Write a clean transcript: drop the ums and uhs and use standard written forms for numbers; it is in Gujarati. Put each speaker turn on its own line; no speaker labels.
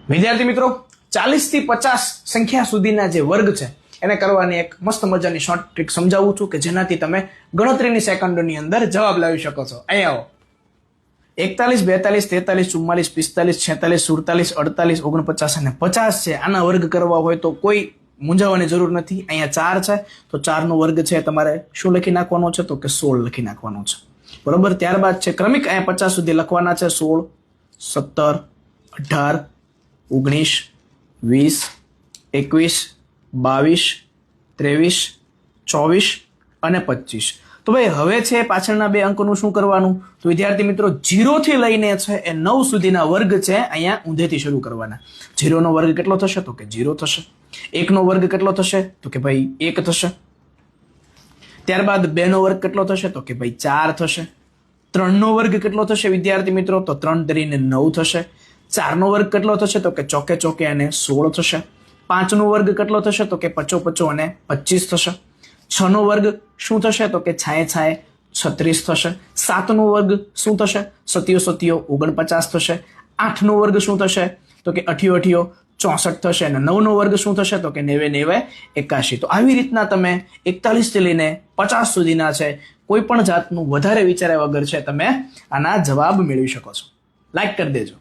વિદ્યાર્થી મિત્રો 40 થી 50 સંખ્યા સુધીના જે વર્ગ છે એને કરવાની એક મસ્ત મજાની શોર્ટ ટ્રીક સમજાવું છું કે જેનાથી તમે ગણતરીની સેકન્ડોની અંદર જવાબ લાવી શકો છો. અહીંયા આવો. 41, 42, 43, 44, 45, 46, 47, 48 અને 50 છે. આના વર્ગ કરવા હોય તો કોઈ મૂંઝાવાની જરૂર નથી. અહીંયા 4 છે તો 4 નો વર્ગ છે તમારે શું લખી નાખવાનો છે તો કે 16 લખી નાખવાનો છે. બરોબર. ત્યારબાદ છે ક્રમિક અહીંયા 50 સુધી લખવાના છે. 16, 17, 18, 19, 20, 21, 22, 23, 24 અને 25. તો ભાઈ હવે છે પાછળના બે અંકોનું શું કરવાનું? તો વિદ્યાર્થી મિત્રો 0 થી લઈને છે એ 9 સુધીના વર્ગ છે અહીંયા ઊંધેથી શરૂ કરવાના. 0 નો વર્ગ કેટલો થશે તો કે 0 થશે. 1 નો વર્ગ કેટલો થશે તો કે ભાઈ 1 થશે. ત્યારબાદ 2 નો વર્ગ કેટલો થશે તો કે ભાઈ 4 થશે. 3 નો વર્ગ કેટલો થશે વિદ્યાર્થી મિત્રો તો 3 તરીને 9 થશે. 4 નો વર્ગ કેટલો થશે તો કે ચોકે ચોકે અને 16 થશે. 5 નો વર્ગ કેટલો થશે તો કે પચો પચો અને 25 થશે. 6 નો વર્ગ શું થશે તો કે છાએ છાએ 36 થશે. 7 નો વર્ગ શું થશે? સતીયો સતીયો 49 થશે. 8 નો વર્ગ શું થશે તો કે અઠિયો અઠિયો 64 થશે. અને 9 નો વર્ગ શું થશે તો કે 90 81. તો આવી રીતના તમે 41 થી લઈને 50 સુધીના છે કોઈ પણ જાતનું વધારે વિચાર્યા વગર છે તમે આના જવાબ મેળવી શકો છો. લાઈક કરી દેજો.